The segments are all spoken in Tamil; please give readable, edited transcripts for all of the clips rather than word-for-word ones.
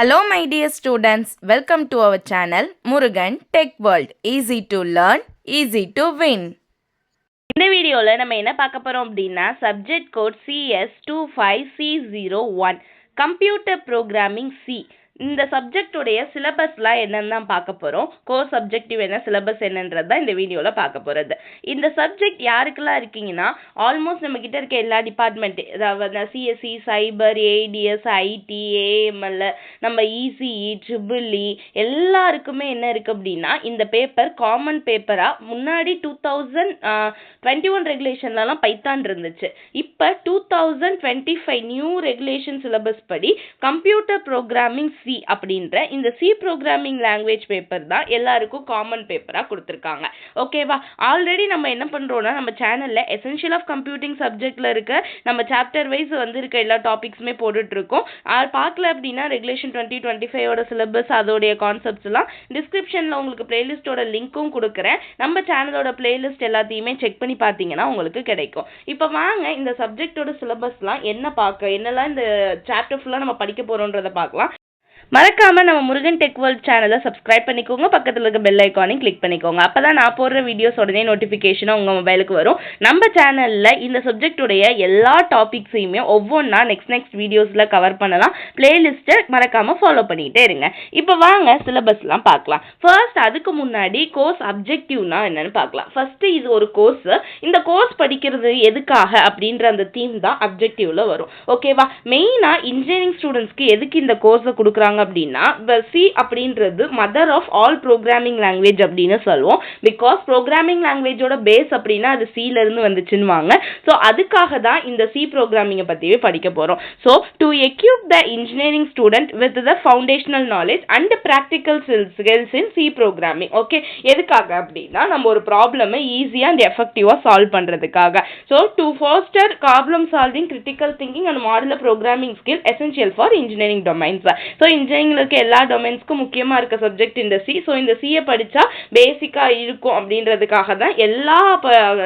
Hello my dear students, welcome to our channel Murugan Tech World. Easy to learn, easy to win. இந்த வீடியோவில் நம்ம என்ன பார்க்க போகிறோம் அப்படின்னா subject code CS25C01 computer programming C. இந்த சப்ஜெக்டுடைய சிலபஸ்லாம் என்னன்னு தான் பார்க்க போகிறோம். கோர் சப்ஜெக்டிவ் என்ன, சிலபஸ் என்னன்றது தான் இந்த வீடியோவில் பார்க்க போகிறது. இந்த சப்ஜெக்ட் யாருக்கெல்லாம் இருக்கீங்கன்னா ஆல்மோஸ்ட் நம்மக்கிட்ட இருக்க எல்லா டிபார்ட்மெண்ட்டு, அதாவது சிஎஸ்சி, சைபர், ஏடிஎஸ், ஐடி, ஏஎம்எல், நம்ம இசிஇ, ட்ரிபிள்இ எல்லாருக்குமே என்ன இருக்குது அப்படின்னா இந்த பேப்பர் காமன் பேப்பராக முன்னாடி 2021 ரெகுலேஷன்லலாம் பைத்தான் இருந்துச்சு. இப்போ 2025 நியூ ரெகுலேஷன் சிலபஸ் படி கம்ப்யூட்டர் ப்ரோக்ராமிங் சி அப்படின்ற இந்த சி ப்ரோக்ராமிங் லாங்குவேஜ் பேப்பர் தான் எல்லாருக்கும் காமன் பேப்பராக கொடுத்துருக்காங்க. ஓகேவா? ஆல்ரெடி நம்ம என்ன பண்ணுறோன்னா நம்ம சேனலில் எசென்ஷியல் ஆஃப் கம்ப்யூட்டிங் சப்ஜெக்டில் இருக்க நம்ம சாப்டர் வைஸ் இருக்க எல்லா டாபிக்ஸுமே போட்டுட்ருக்கோம். பார்க்கல அப்படின்னா ரெகுலேஷன் 2025 சிலபஸ் அதோடைய கான்செப்ட்ஸ் எல்லாம் டிஸ்கிரிப்ஷனில் உங்களுக்கு பிளேலிஸ்ட்டோட லிங்க்கும் கொடுக்குறேன். நம்ம சேனலோட பிளேலிஸ்ட் எல்லாத்தையுமே செக் பண்ணி பார்த்தீங்கன்னா உங்களுக்கு கிடைக்கும். இப்போ வாங்க இந்த சப்ஜெக்டோட சிலபஸ்லாம் என்னெல்லாம் இந்த சாப்டர் ஃபுல்லாக நம்ம படிக்க போகிறோன்றதை பார்க்கலாம். மறக்காமல் நம்ம முருகன் டெக் வேர்ல்ட் சேனலை சப்ஸ்கிரைப் பண்ணிக்கோங்க. பக்கத்தில் இருக்க பெல் ஐக்கானையும் கிளிக் பண்ணிக்கோங்க. அப்போ தான் நான் போடுற வீடியோஸ் உடனே நோட்டிஃபிகேஷனும் உங்கள் மொபைலுக்கு வரும். நம்ம சேனலில் இந்த சப்ஜெக்டுடைய எல்லா டாபிக்ஸையுமே ஒவ்வொன்றா நெக்ஸ்ட் வீடியோஸில் கவர் பண்ணலாம். பிளேலிஸ்ட்டை மறக்காமல் ஃபாலோ பண்ணிக்கிட்டே இருங்க. இப்போ வாங்க சிலபஸ்லாம் பார்க்கலாம். ஃபர்ஸ்ட் அதுக்கு முன்னாடி கோர்ஸ் அப்ஜெக்டிவ்னா என்னென்னு பார்க்கலாம். ஃபஸ்ட்டு இது ஒரு கோர்ஸ். இந்த கோர்ஸ் படிக்கிறது எதுக்காக அப்படின்ற அந்த தீம் தான் அப்ஜெக்டிவில் வரும். ஓகேவா? மெயினாக இன்ஜினியரிங் ஸ்டூடெண்ட்ஸ்க்கு எதுக்கு இந்த கோர்ஸை கொடுக்குறாங்க அப்படின்னா சி அப்படின்றது mother of all programming language அப்படின்னு சொல்லுவோம். பிகாஸ் ப்ரோக்ராமிங் லாங்குவேஜோட பேஸ் அப்படின்னா அது சில இருந்து வந்துச்சுன்னுவாங்க. ஸோ அதுக்காக தான் இந்த சி ப்ரோக்ராமிங்கை பற்றியே படிக்க போகிறோம். So to equip the engineering student with the foundational knowledge and practical skills in C programming. Okay, எதுக்காக அப்படின்னா நம்ம ஒரு ப்ராப்ளமை ஈஸியாக அண்ட் எஃபெக்டிவாக சால்வ் பண்ணுறதுக்காக. So to foster problem solving, critical thinking and modular programming skill essential for engineering domains. So இன்ஜினியரிங்க்கு எல்லா டொமைன்ஸ்க்கும் முக்கியமாக இருக்க சப்ஜெக்ட் இந்த சி. ஸோ இந்த சியை படித்தா பேசிக்காக இருக்கும் அப்படின்றதுக்காக தான் எல்லா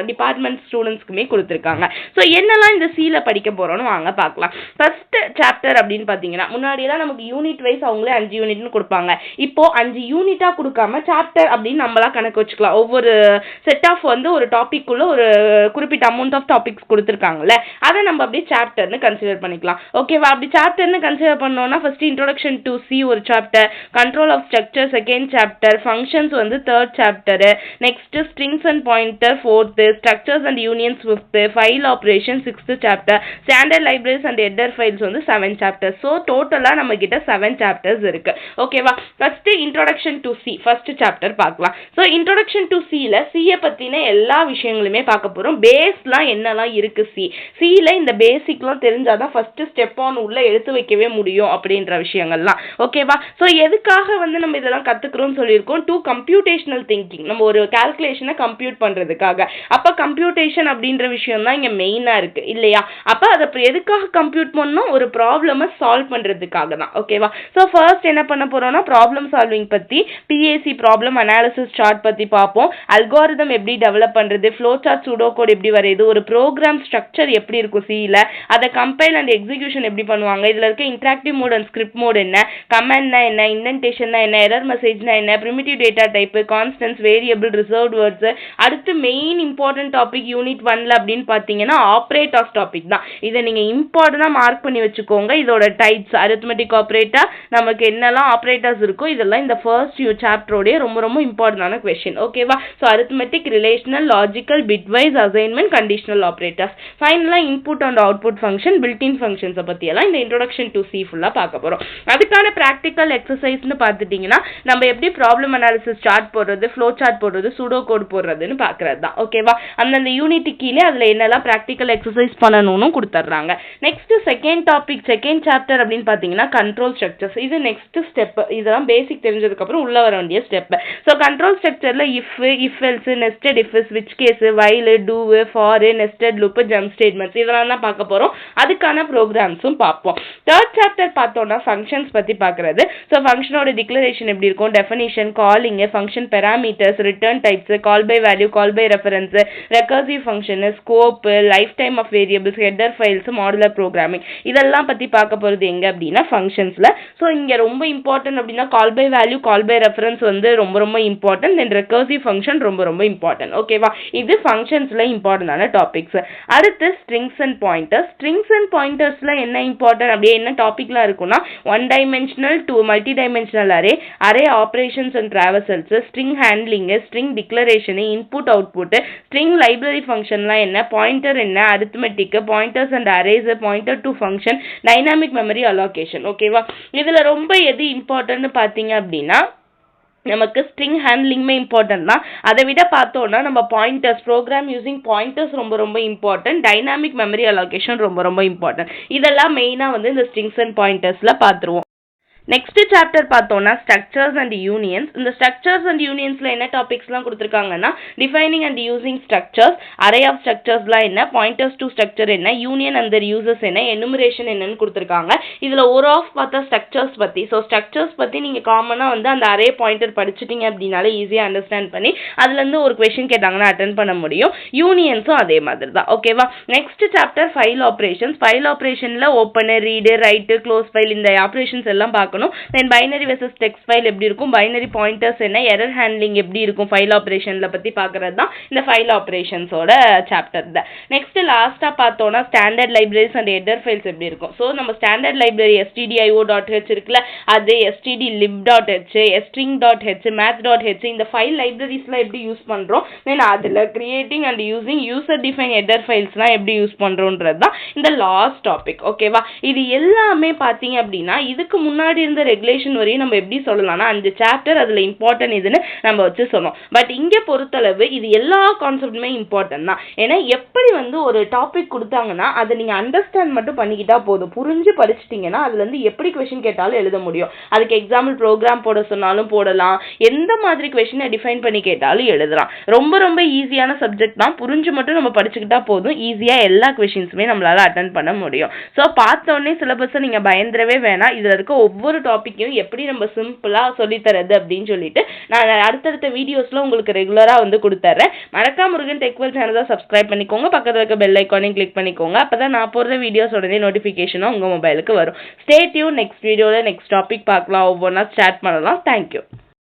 டிபார்ட்மெண்ட் ஸ்டூடெண்ட்ஸ்க்குமே கொடுத்துருக்காங்க. ஸோ என்னெல்லாம் இந்த சியில் படிக்க போகிறோன்னு வாங்க பார்க்கலாம். ஃபர்ஸ்ட் சாப்டர் அப்படின்னு பார்த்தீங்கன்னா முன்னாடியெல்லாம் நமக்கு யூனிட் வைஸ் அவங்களே 5 யூனிட்னு கொடுப்பாங்க. இப்போது 5 யூனிட்டாக கொடுக்காம சாப்டர் அப்படின்னு நம்மளா கணக்கு வச்சுக்கலாம். ஒவ்வொரு செட் ஆஃப் ஒரு டாபிக்குள்ள ஒரு குறிப்பிட்ட அமௌண்ட் ஆஃப் டாபிக்ஸ் கொடுத்துருக்காங்கல்ல, அதை நம்ம அப்படியே சாப்டர்னு கன்சிடர் பண்ணிக்கலாம். ஓகேவா? அப்படி சாப்டர்னு கன்சிடர் பண்ணோம்னா ஃபர்ஸ்ட் இன்ட்ரோடக்ஷன் டு சி ஒரு chapter, control of structure second chapter, functions third chapter, next strings and pointer fourth, structures and unions fifth, file operation sixth chapter, standard libraries and header files 7 chapter. So டோட்டலாக நம்ம கிட்ட 7 சாப்டர்ஸ் இருக்கு. ஓகேவா? First introduction to C first chapter பார்க்கலாம். ஸோ இன்ட்ரோடக்ஷன் டு சியில் சியை பற்றின எல்லா விஷயங்களுமே பார்க்க போகிறோம். பேஸ்லாம் என்னெல்லாம் இருக்கு சியில் இந்த பேசிக்லாம் தெரிஞ்சாதான் ஃபர்ஸ்ட் ஸ்டெப் ஆன் உள்ள எடுத்து வைக்கவே முடியும் அப்படின்ற விஷயங்கள்லாம். ஓகேவா? ஸோ எதுக்காக நம்ம இதெல்லாம் கற்றுக்குறோம்னு சொல்லியிருக்கோம். டு கம்ப்யூட்டேஷனல் திங்கிங், நம்ம ஒரு கால்குலேஷனை கம்ப்யூட் பண்ணுறதுக்காக. அப்போ கம்ப்யூட்டேஷன் அப்படின்ற விஷயம் தான் இங்கே மெயினாக இருக்குது இல்லையா? அப்போ அதை எதுக்காக கம்ப்யூட் பண்ணணும்? ஒரு ப்ராப்ளமை சால்வ் பண்ணுறதுக்காக தான். ஓகேவா? ஸோ ஃபர்ஸ்ட் என்ன பண்ண போகிறோம்னா ப்ராப்ளம் சால்விங் பற்றி, பிஏசி ப்ராப்ளம் அனாலிசிஸ் சார்ட் பற்றி பார்ப்போம். அல்காரிதம் எப்படி டெவலப் பண்ணுறது, ஃப்ளோ சார்ட், சூடோ கோட் எப்படி வரையுது, ஒரு ப்ரோக்ராம் ஸ்ட்ரக்சர் எப்படி இருக்கும் சியில், அதை கம்பைல் அண்ட் எக்ஸிக்யூஷன் எப்படி பண்ணுவாங்க, இதில் இருக்க interactive mode and script mode என்ன, கமெண்ட்னா என்ன, இண்டென்டேஷன்னா என்ன, எரர் மெசேஜ்னா என்ன, primitive data type, constants, variable, reserved words. அடுத்து மெயின் இம்பார்ட்டன்ட் டாபிக் யூனிட் 1ல அப்படின்னு பார்த்தீங்கன்னா ஆப்ரேட்டர்ஸ் டாபிக் தான். இதை நீங்கள் இம்பார்ட்டண்டாக மார்க் பண்ணி வச்சுக்கோங்க. இதோட டைப்ஸ், அரித்மெட்டிக் ஆப்ரேட்டர், நமக்கு என்னெல்லாம் ஆப்ரேட்டர்ஸ் இருக்கோ இதெல்லாம் இந்த ஃபர்ஸ்ட் சாப்டரோடைய ரொம்ப ரொம்ப இம்பார்ட்டன்டான கொஸ்டின். ஓகேவா? So arithmetic, relational, logical, bitwise, assignment, conditional operators, ஃபைனலாக input and output function, builtin ஃபங்க்ஷன்ஸை பற்றியெல்லாம் இந்த இன்ட்ரோடக்ஷன் டு சி ஃபுல்லாக பார்க்க போகிறோம். அதுக்கான ப்ராக்டிக்கல் எக்ஸசைஸ்னு பார்த்துட்டிங்கன்னா நம்ம எப்படி ப்ராப்ளம் அனாலிசிஸ் சார்ட் போடுறது, ஃப்ளோ சார்ட் போடுறது, சூடோ கோட் போடுறதுன்னு பார்க்குறது தான். ஓகேவா? அந்தந்த யூனிட் கீழே அதில் என்னெல்லாம் ப்ராக்டிக்கல் எக்ஸசைஸ் பண்ணணும்னு கொடுத்துட்றாங்க. Next second topic, second chapter அப்படின்னு பார்த்தீங்கன்னா கண்ட்ரோல் ஸ்ட்ரக்சர்ஸ். இது நெக்ஸ்ட் ஸ்டெப். இதெல்லாம் பேசிக் தெரிஞ்சதுக்கப்புறம் உள்ள வர வேண்டிய ஸ்டெப். ஸோ கண்ட்ரோல் ஸ்ட்ரக்சரில் இஃப் எல்ஸ், நெஸ்டட் இஃப், ஸ்விட்ச் case, while, do, for, nested loop, jump statements இதெல்லாம் தான் பார்க்க போகிறோம். அதுக்கான ப்ரோக்ராம்ஸும் பார்ப்போம். தேர்ட் சாப்டர் பார்த்தோம்னா ஃபங்க்ஷன்ஸ் பற்றி பார்க்குறது. ஸோ ஃபங்க்ஷனோட டிக்ளரேஷன் எப்படி இருக்கும், definition, calling, function parameters, return types, call by value, call by reference, recursive function, scope, life time of variables, header files, modular programming இதெல்லாம் பற்றி பார்க்க போகிறது எங்கே அப்படின்னா ஃபங்க்ஷன்ஸில். ஸோ இங்கே ரொம்ப இம்பார்ட்டன்ட் அப்படின்னா call by value, call by reference வந்து ரொம்ப ரொம்ப இம்பார்ட்டன்ட். தென் ரெக்கர்சிவ் ஃபங்க்ஷன் ரொம்ப ரொம்ப இம்பார்ட்டன்ட். ஓகேவா, இது ஃபங்க்ஷன்ஸில் இம்பார்ட்டன்டான டாபிக்ஸ். அடுத்து strings and pointers. Strings and பாயிண்டர்ஸில் என்ன இம்பார்ட்டன்ட் அப்படியே என்ன டாபிக்லாம் இருக்குன்னா one dimensional to multi dimensional array, array operations and traversals, string handling, string declaration, input output, string library ஃபங்க்ஷன்லாம் என்ன, பாயிண்டர் என்ன, arithmetic, pointers and arrays, pointer to function, dynamic memory allocation. ஓகேவா, இதில் ரொம்ப எது இம்பார்ட்டன்ட்னு பார்த்தீங்க அப்படின்னா நமக்கு ஸ்ட்ரிங் ஹேண்ட்லிங்குமே இம்பார்ட்டன்ட் தான். அதை விட பார்த்தோன்னா நம்ம பாயிண்டர்ஸ், ப்ரோக்ராம் யூசிங் பாயிண்டர்ஸ் ரொம்ப ரொம்ப இம்பார்ட்டன்ட். டைனாமிக் மெமரி அலோகேஷன் ரொம்ப ரொம்ப இம்பார்ட்டன்ட். இதெல்லாம் மெயினாக வந்து இந்த ஸ்ட்ரிங்ஸ் அண்ட் பாயிண்டர்ஸில் பார்த்துருவோம். நெக்ஸ்ட் சாப்டர் பார்த்தோம்னா ஸ்ட்ரக்சர்ஸ் அண்ட் யூனியன்ஸ். இந்த ஸ்ட்ரக்சர்ஸ் அண்ட் யூனியன்ஸில் என்ன டாபிக்ஸ்லாம் கொடுத்துருக்காங்கன்னா defining and using structures, array of ஸ்ட்ரக்சர்ஸ்லாம் என்ன, பாயிண்டர்ஸ் டு ஸ்ட்ரக்சர் என்ன, யூனியன் அண்ட் தர் யூசர்ஸ் என்ன, எனுமரேஷன் என்னன்னு கொடுத்துருக்காங்க. இதில் ஒரு ஆஃப் பார்த்தா ஸ்ட்ரக்சர்ஸ் பற்றி. ஸோ ஸ்ட்ரக்சர்ஸ் பற்றி நீங்கள் காமனாக வந்து அந்த அரே பாயிண்டர் படிச்சிட்டிங்க அப்படின்னாலே ஈஸியாக அண்டர்ஸ்டாண்ட் பண்ணி அதுலேருந்து ஒரு கொஷின் கேட்டாங்கன்னா அட்டன் பண்ண முடியும். யூனியன்ஸும் அதே மாதிரி தான். ஓகேவா, next chapter file operations. File ஆப்ரேஷனில் open, read, write, close file இந்த ஆப்ரேஷன்ஸ் எல்லாம் பார்க்கணும். Then binary versus text file எப்படி இருக்கும், பைனரி பாயிண்டர்ஸ் என்ன, எரர் ஹேண்ட்லிங் எப்படி இருக்கும் ஃபைல் ஆப்ரேஷன்ல பத்தி பார்க்கறது தான் இந்த ஃபைல் ஆப்ரேஷன்ஸோட சாப்டர் தான். நெக்ஸ்ட் லாஸ்டா பார்த்தோம்னா standard libraries and header files எப்படி இருக்கும். ஸோ நம்ம ஸ்டாண்டர்ட் லைப்ரரி stdio.h இருக்குல்ல, அது stdlib.h, string.h, math.h இந்த ஃபைல் லைப்ரரிஸ்லாம் எப்படி யூஸ் பண்றோம், தென் அதுல creating and using user define header ஃபைல்ஸ்லாம் எப்படி யூஸ் பண்றோம்ன்றது தான் இந்த லாஸ்ட் டாபிக். ஓகேவா, இது எல்லாமே பார்த்தீங்க அப்படின்னா இதுக்கு முன்னாடி இருந்த ரெகுலேஷன் வரையும் நம்ம எப்படி சொல்லலாம்னா 5 சாப்டர் அதுல இம்பார்ட்டன்ட் இதுன்னு நம்ம வச்சு சொன்னோம். பட் இங்க பொறுத்தளவு இது எல்லா கான்செப்ட்டுமே இம்பார்ட்டன்ட் தான். ஏன்னா எப்படி வந்து ஒரு டாபிக் கொடுத்தாங்கன்னா அதை நீங்க அண்டர்ஸ்டாண்ட் மட்டும் பண்ணிக்கிட்டா போதும், புரிஞ்சு படிச்சிட்டீங்கன்னா அதுல இருந்து எப்படி கொஸ்டின் கேட்டாலும் எழுத முடியும். அதுக்கு எக்ஸாம்பிள் ப்ரோக்ராம் போட சொன்னாலும் போடலாம், எந்த மாதிரி கொஸ்டினை டிஃபைன் பண்ணி கேட்டாலும் எழுதலாம். ரொம்ப ரொம்ப ஈஸியான சப்ஜெக்ட் தான், புரிஞ்சு மட்டும் நம்ம படிச்சுக்கிட்டா போதும், ஈஸியா எல்லா கொஸ்டின்ஸுமே நம்மளால அட்டன் பண்ண முடியும். ஸோ பார்த்தோன்னே சிலபஸை நீங்க பயந்துடவே வேணாம். இதுல இருக்க ஒவ்வொரு டாபிக்கையும் எப்படி நம்ம சிம்பிளா சொல்லித்தரது அப்படின்னு சொல்லிட்டு நான் அடுத்தடுத்த வீடியோஸ்ல உங்களுக்கு ரெகுலரா வந்து கொடுத்துறேன். மறக்காம முருகன் டெக் வேர்ல்ட் சேனலை சப்ஸ்கிரைப் பண்ணிக்கோங்க, பக்கத்துல இருக்க பெல் ஐக்கானையும் கிளிக் பண்ணிக்கோங்க. அப்பதான் நான் போடுற வீடியோஸ் உடனே நோட்டிபிகேஷனும் உங்க மொபைலுக்கு வரும். ஸ்டே டியூன், நெக்ஸ்ட் வீடியோல நெக்ஸ்ட் டாபிக் பார்க்கலாம், ஒவ்வொன்றா ஸ்டார்ட் பண்ணலாம். தேங்க்யூ.